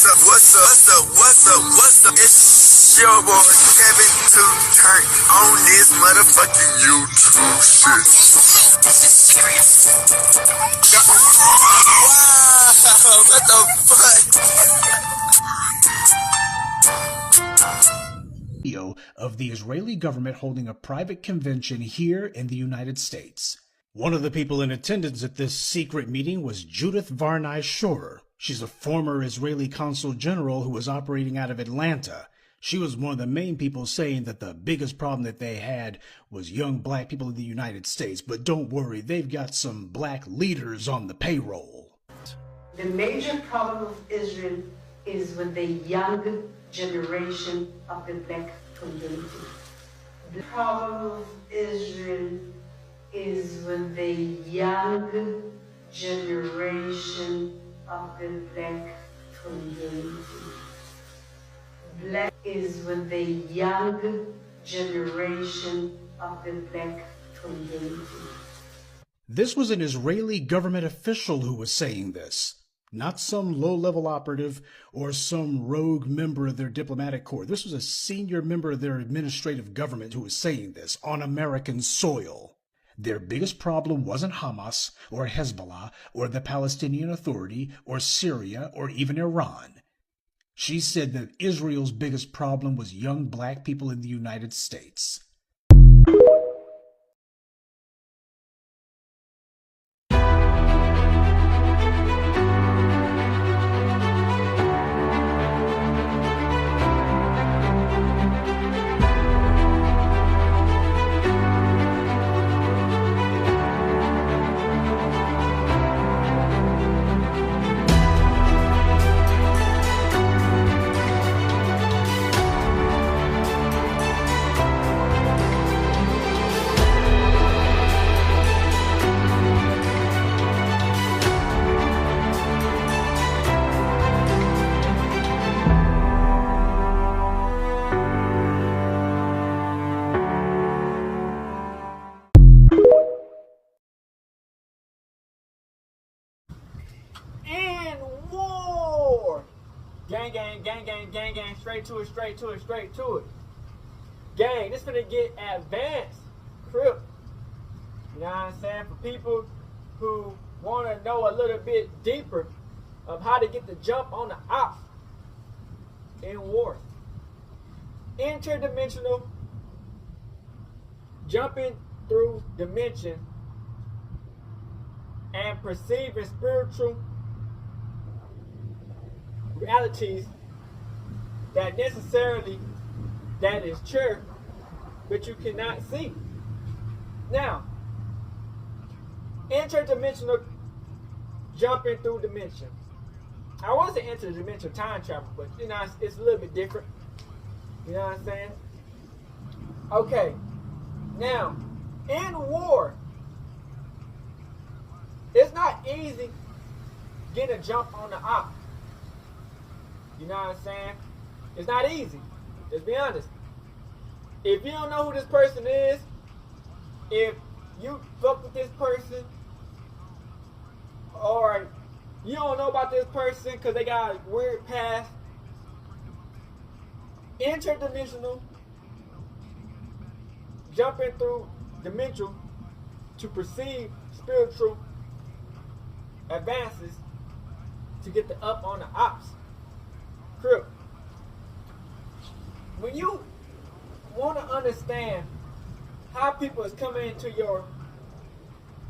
What's up? It's your boy Kevin to turn on this motherfucking YouTube shit. This is serious. Wow, what the fuck? Video of the Israeli government holding a private convention here in the United States. One of the people in attendance at this secret meeting was Judith Varney Shorer. She's a former Israeli consul general who was operating out of Atlanta. She was one of the main people saying that the biggest problem that they had was young black people in the United States. But don't worry, they've got some black leaders on the payroll. The major problem of Israel is with the young generation of the black community. The problem of Israel is with the young generation of the black community. Black is with the young generation of the black community. This was an Israeli government official who was saying this, not some low-level operative or some rogue member of their diplomatic corps. This was a senior member of their administrative government who was saying this on American soil. Their biggest problem wasn't Hamas or Hezbollah or the Palestinian Authority or Syria or even Iran. She said that Israel's biggest problem was young black people in the United States. And war! Gang, gang, gang, gang, gang, gang, straight to it, straight to it, straight to it. Gang, this finna get advanced. Crip. You know what I'm saying? For people who want to know a little bit deeper of how to get the jump on the ops in war. Interdimensional, jumping through dimension and perceiving spiritual realities that necessarily that is true, but you cannot see. Now, interdimensional jumping through dimension. I want to say interdimensional time travel, but you know it's a little bit different. You know what I'm saying? Okay. Now, in war, it's not easy getting a jump on the op. You know what I'm saying? It's not easy. Let's be honest. If you don't know who this person is, if you fuck with this person, or you don't know about this person because they got a weird past, interdimensional, jumping through dimensional to perceive spiritual advances to get the up on the ops. Crip. When you want to understand how people is coming into your,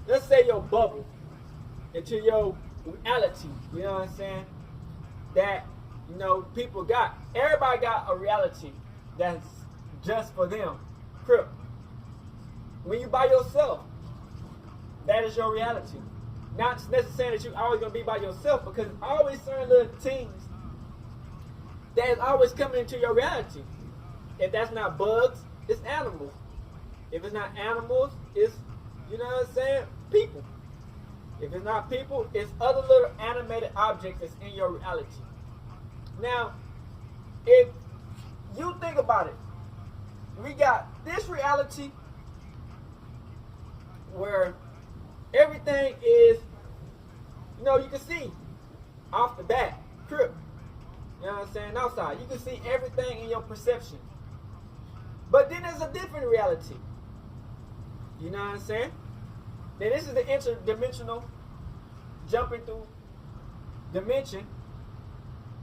let's say your bubble, into your reality, you know what I'm saying? That, you know, people got, everybody got a reality that's just for them. Crip. When you by yourself, that is your reality. Not necessarily that you're always going to be by yourself, because always certain little things that is always coming into your reality. If that's not bugs, it's animals. If it's not animals, it's, you know what I'm saying, people. If it's not people, it's other little animated objects that's in your reality. Now, if you think about it, we got this reality where everything is, you know, you can see off the bat, Crip. what I'm saying, outside. You can see everything in your perception. But then there's a different reality. You know what I'm saying? Then this is the interdimensional, jumping through dimension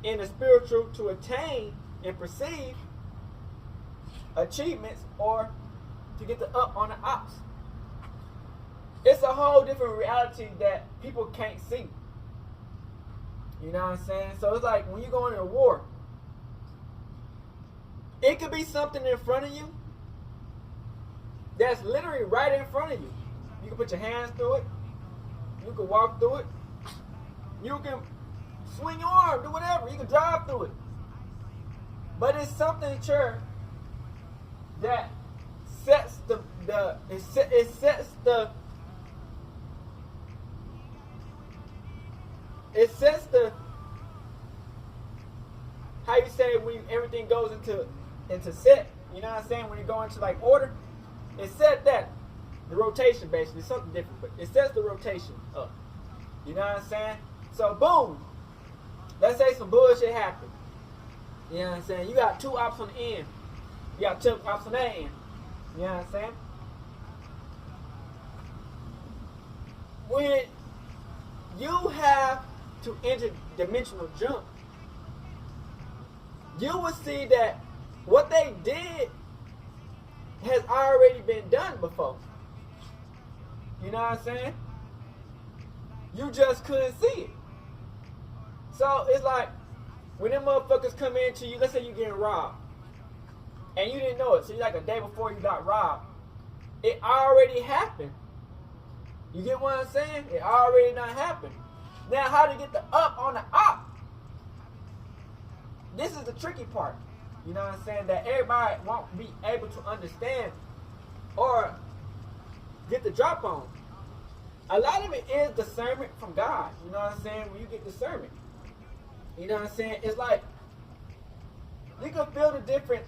in the spiritual to attain and perceive achievements or to get the up on the ops. It's a whole different reality that people can't see. You know what I'm saying? So it's like when you go into a war, it could be something in front of you that's literally right in front of you. You can put your hands through it. You can walk through it. You can swing your arm, do whatever. You can drive through it. But it's something, church, that sets it sets the how you say when everything goes into set. You know what I'm saying? When you go into like order, it set that the rotation basically something different, but it sets the rotation up. You know what I'm saying? So boom, let's say some bullshit happened. You know what I'm saying? You got two ops on the end. You got two ops on the end. You know what I'm saying? When you have to interdimensional jump, you will see that what they did has already been done before. You know what I'm saying? You just couldn't see it. So it's like when them motherfuckers come into you, let's say you're getting robbed, and you didn't know it. So you're like a day before you got robbed. It already happened. You get what I'm saying? It already done happened. Now how to get the up on the op? This is the tricky part. You know what I'm saying? That everybody won't be able to understand or get the drop on. A lot of it is discernment from God. You know what I'm saying? When you get discernment. You know what I'm saying? It's like you can feel the different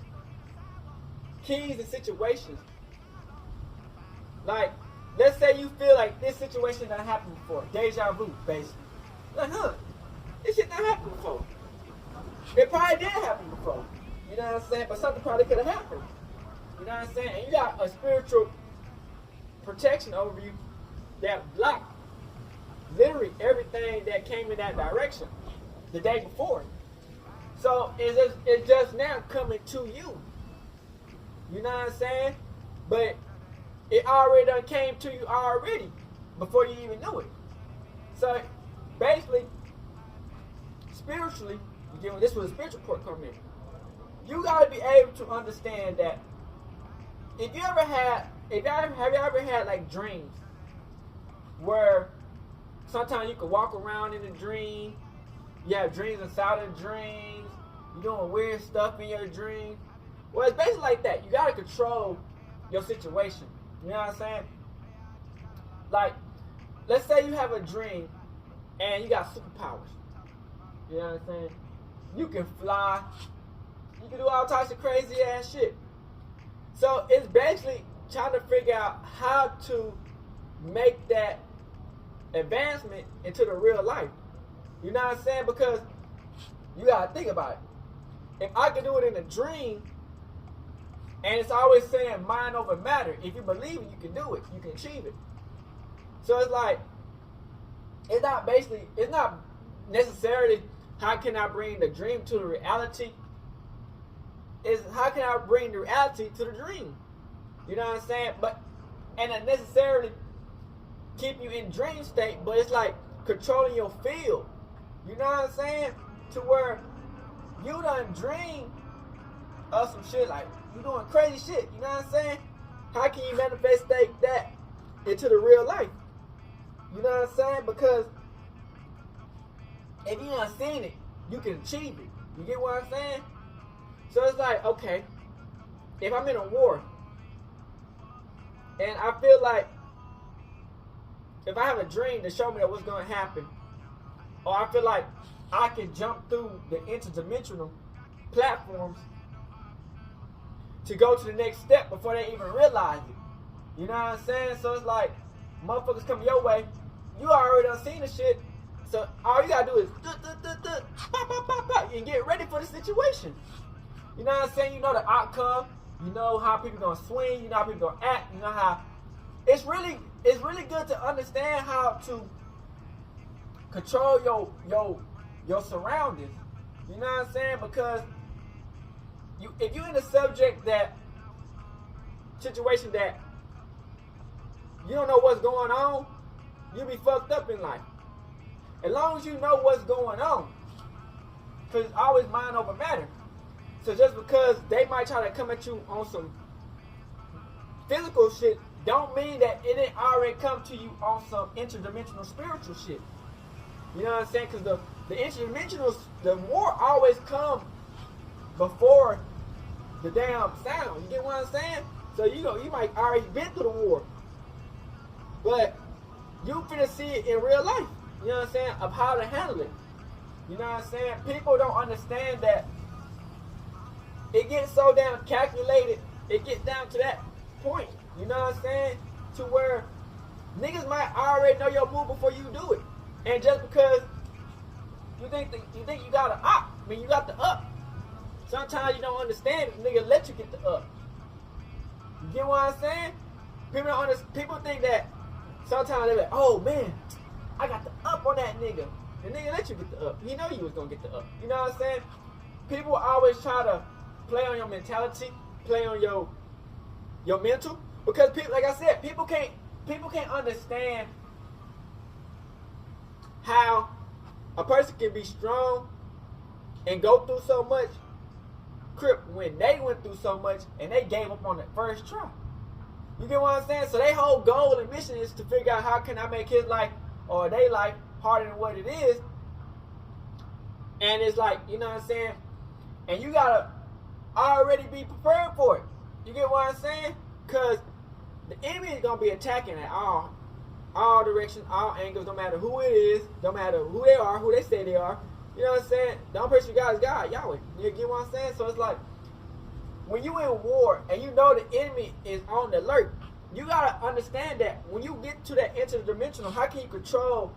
keys and situations. Like, let's say you feel like this situation done happened before. Deja vu, basically. Like, this shit done happened before. It probably did happen before. You know what I'm saying? But something probably could have happened. You know what I'm saying? And you got a spiritual protection over you that blocked literally everything that came in that direction the day before. So it's just now coming to you. You know what I'm saying? But it already done came to you already before you even knew it. So basically, spiritually, this was a spiritual part coming in. You gotta be able to understand that have you ever had like dreams where sometimes you can walk around in a dream, you have dreams inside of dreams, you're doing weird stuff in your dream? Well, it's basically like that. You gotta control your situation. You know what I'm saying? Like, let's say you have a dream and you got superpowers. You know what I'm saying? You can fly. You can do all types of crazy ass shit. So it's basically trying to figure out how to make that advancement into the real life. You know what I'm saying? Because you gotta think about it. If I can do it in a dream, and it's always saying mind over matter. If you believe it, you can do it. You can achieve it. So it's like, it's not necessarily how can I bring the dream to the reality. It's how can I bring the reality to the dream. You know what I'm saying? And not necessarily keep you in dream state, but it's like controlling your field. You know what I'm saying? To where you done dream of some shit, like you doing crazy shit. You know what I'm saying? How can you manifest that into the real life? You know what I'm saying? Because if you done seen it, you can achieve it. You get what I'm saying? So it's like, okay, if I'm in a war and I feel like if I have a dream to show me that what's going to happen, or I feel like I can jump through the interdimensional platforms to go to the next step before they even realize it. You know what I'm saying? So it's like, motherfuckers come your way, you already done seen the shit, so all you gotta do is pop, pop, pop, pop. and get ready for the situation. You know what I'm saying? You know the outcome. You know how people gonna swing. You know how people gonna act. You know how it's really good to understand how to control your surroundings. You know what I'm saying? Because if you're in a situation that you don't know what's going on, you'll be fucked up in life. As long as you know what's going on, because it's always mind over matter. So just because they might try to come at you on some physical shit, don't mean that it didn't already come to you on some interdimensional spiritual shit. You know what I'm saying? Because the interdimensionals, the war always come before the damn sound. You get what I'm saying? So you might already been through the war, but you finna see it in real life. You know what I'm saying? Of how to handle it. You know what I'm saying? People don't understand that it gets so damn calculated. It gets down to that point. You know what I'm saying? To where niggas might already know your move before you do it. And just because you think you got an up, I mean you got the up. Sometimes you don't understand it, nigga let you get the up. You get what I'm saying? People don't understand. People think that sometimes they're like, oh man, I got the up on that nigga. The nigga let you get the up. He know you was gonna get the up. You know what I'm saying? People always try to play on your mentality, play on your mental, because people, like I said, people can't understand how a person can be strong and go through so much crip when they went through so much and they gave up on the first try. You get what I'm saying? So their whole goal and mission is to figure out how can I make his life or their life harder than what it is. And it's like, you know what I'm saying? And you gotta already be prepared for it. You get what I'm saying? Because the enemy is gonna be attacking at all directions, all angles, no matter who it is, no matter who they are, who they say they are. You know what I'm saying? The only person you got is God, Yahweh. You get what I'm saying? So it's like, when you in war and you know the enemy is on the alert, you gotta understand that when you get to that interdimensional, how can you control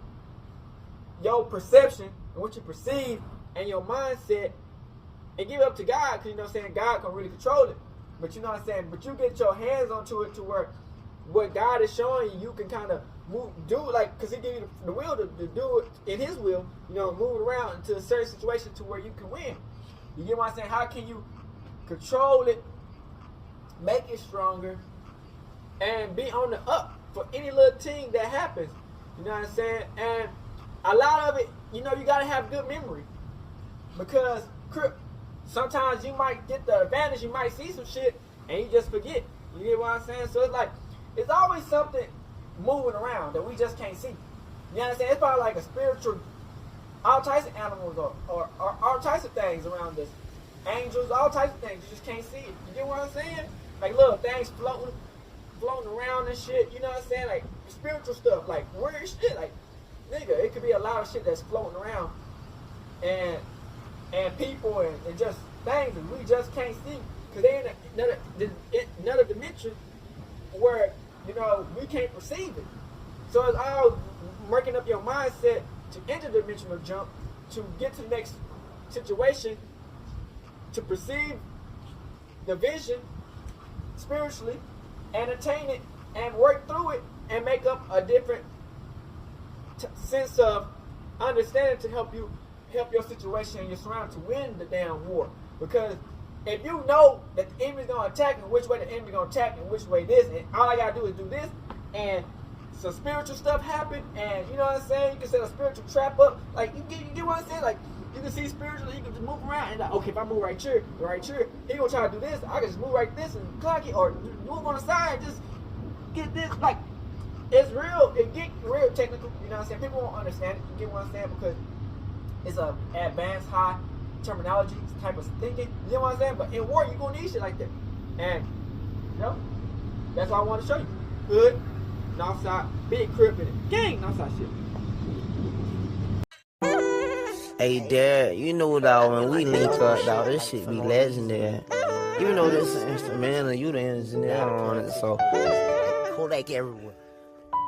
your perception and what you perceive and your mindset and give it up to God? Because you know what I'm saying, God can really control it. But you know what I'm saying, but you get your hands onto it to where what God is showing you, you can kind of do like, because he give you the will to do it in his will, you know, move it around into a certain situation to where you can win. You get what I'm saying? How can you control it, make it stronger, and be on the up for any little thing that happens? You know what I'm saying? And a lot of it, you know, you got to have good memory, because sometimes you might get the advantage, you might see some shit, and you just forget. You get what I'm saying? So it's like, it's always something moving around that we just can't see. You know what I'm saying? It's probably like a spiritual, all types of animals or all types of things around us. Angels, all types of things. You just can't see it. You get what I'm saying? Like little things floating around and shit. You know what I'm saying? Like spiritual stuff, like weird shit. Like, nigga, it could be a lot of shit that's floating around. And people and just things that we just can't see. Because they in another dimension where, you know, we can't perceive it. So it's all working up your mindset to interdimensional jump, to get to the next situation, to perceive the vision spiritually and attain it and work through it and make up a different sense of understanding to help your situation and your surroundings to win the damn war. Because if you know that the enemy's gonna attack and which way the enemy gonna attack and which way this, and all I gotta do is do this, and some spiritual stuff happen, and you know what I'm saying, you can set a spiritual trap up. Like you get what I'm saying? Like you can see spiritually, you can just move around and like, okay, if I move right here, he gonna try to do this. I can just move right this and clock it, or move on the side, just get this. Like it's real. It get real technical. You know what I'm saying? People won't understand it. You get what I'm saying? Because it's a advanced high terminology type of thinking. You know what I'm saying? But in war, you're gonna need shit like that. And you know, that's what I want to show you. Hood, Northside, big crib in it. Gang, Northside shit. Hey Dad, you know dog, when we link up dog, this shit be legendary. You know this instrumental, you the engineer on it, so Kodak everywhere.